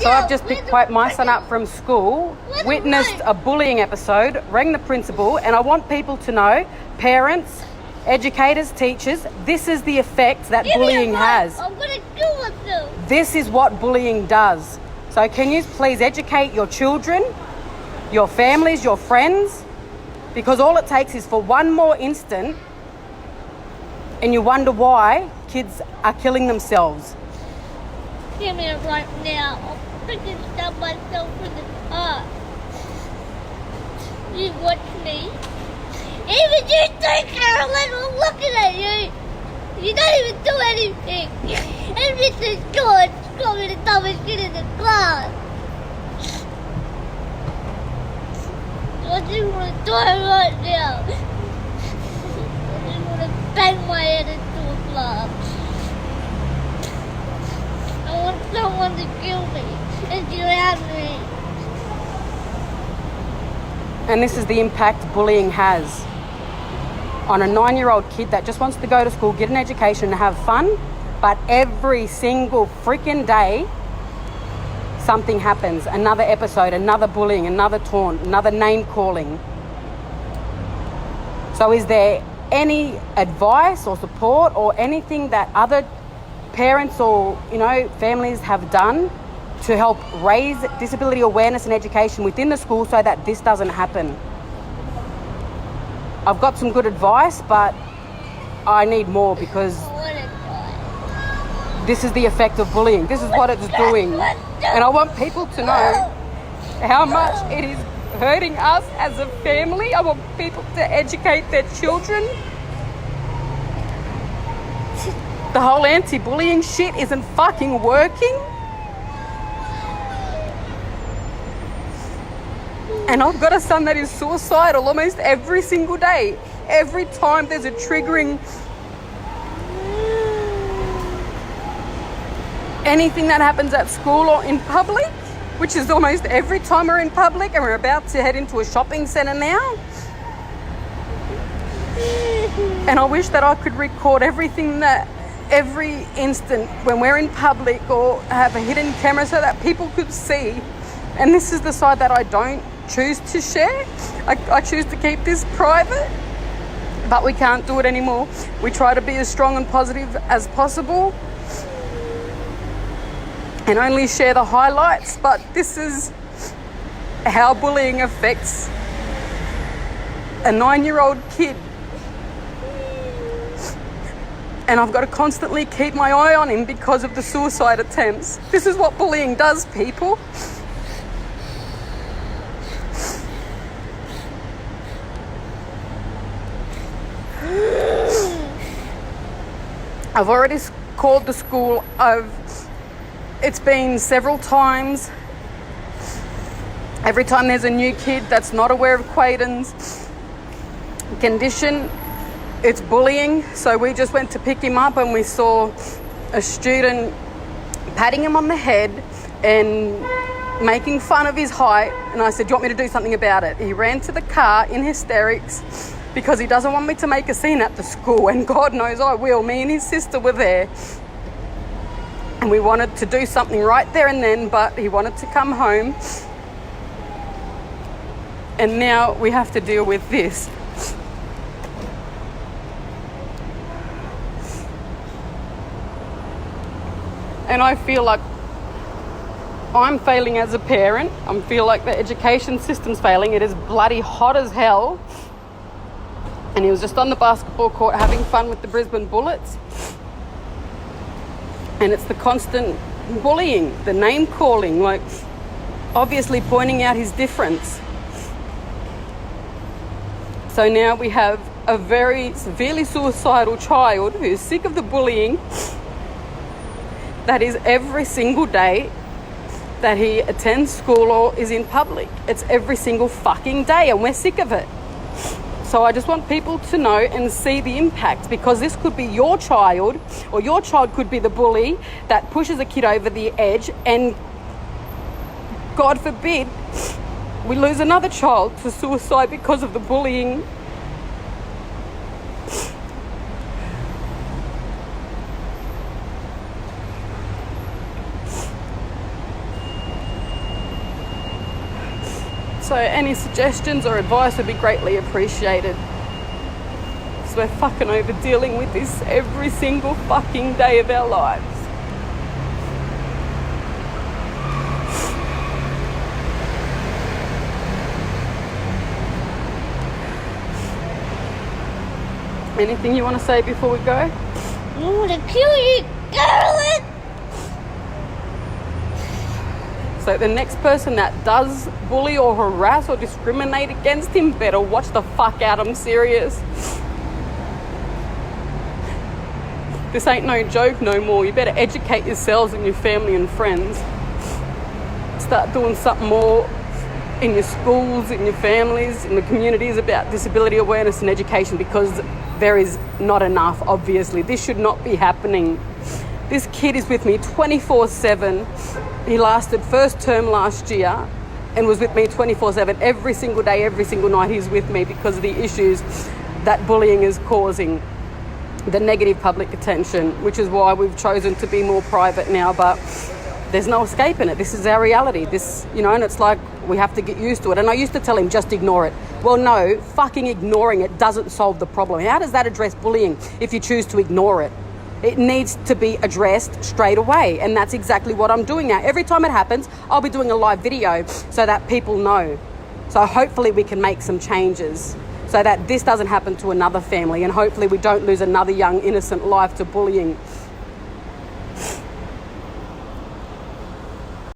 So I've just picked my son up from school, witnessed a bullying episode, rang the principal, and I want people to know, parents, educators, teachers, this is the effect that bullying has. I'm going to deal with them. This is what bullying does. So can you please educate your children, your families, your friends? Because all it takes is for one more instant and you wonder why kids are killing themselves. Give me it right now. I'll freaking stab myself in the car. You watch me. Even you too, Carolyn, I'm looking at you. You don't even do anything. And Mrs. George got me the dumbest shit in the class. I just want to die right now. I just want to bang my head into a glass. I want someone to kill me and drown me. And this is the impact bullying has on a 9-year-old kid that just wants to go to school, get an education and have fun, but every single freaking day something happens, another episode, another bullying, another taunt, another name calling. So is there any advice or support or anything that other parents or, families have done to help raise disability awareness and education within the school so that this doesn't happen? I've got some good advice, but I need more because this is the effect of bullying. This is what it's doing. And I want people to know how much it is hurting us as a family. I want people to educate their children. The whole anti-bullying shit isn't fucking working. And I've got a son that is suicidal almost every single day. Every time there's a triggering anything that happens at school or in public, which is almost every time we're in public, and we're about to head into a shopping centre now. And I wish that I could record every instant when we're in public or have a hidden camera so that people could see. And this is the side that I don't choose to share. I choose to keep this private, but we can't do it anymore. We try to be as strong and positive as possible and only share the highlights, but this is how bullying affects a 9-year-old kid. And I've got to constantly keep my eye on him because of the suicide attempts. This is what bullying does, people. I've already called the school. It's been several times. Every time there's a new kid that's not aware of Quaden's condition, it's bullying. So we just went to pick him up and we saw a student patting him on the head and making fun of his height. And I said, "Do you want me to do something about it?" He ran to the car in hysterics because he doesn't want me to make a scene at the school. And God knows I will. Me and his sister were there. And we wanted to do something right there and then, but he wanted to come home. And now we have to deal with this. And I feel like I'm failing as a parent. I feel like the education system's failing. It is bloody hot as hell. And he was just on the basketball court having fun with the Brisbane Bullets. And it's the constant bullying, the name calling, like obviously pointing out his difference. So now we have a very severely suicidal child who's sick of the bullying that is every single day that he attends school or is in public. It's every single fucking day and we're sick of it. So I just want people to know and see the impact, because this could be your child, or your child could be the bully that pushes a kid over the edge, and God forbid we lose another child to suicide because of the bullying. So any suggestions or advice would be greatly appreciated. So we're fucking over dealing with this every single fucking day of our lives. Anything you want to say before we go? I want to kill you, Carolyn. So the next person that does bully or harass or discriminate against him better watch the fuck out. I'm serious. This ain't no joke no more. You better educate yourselves and your family and friends. Start doing something more in your schools, in your families, in the communities about disability awareness and education, because there is not enough, obviously. This should not be happening. This kid is with me 24/7. He lasted first term last year and was with me 24/7 every single day, every single night. He's with me because of the issues that bullying is causing, the negative public attention, which is why we've chosen to be more private now. But there's no escaping it. This is our reality. This, and it's like we have to get used to it. And I used to tell him, just ignore it. Well, no, fucking ignoring it doesn't solve the problem. How does that address bullying if you choose to ignore it? It needs to be addressed straight away. And that's exactly what I'm doing now. Every time it happens, I'll be doing a live video so that people know. So hopefully we can make some changes so that this doesn't happen to another family, and hopefully we don't lose another young innocent life to bullying.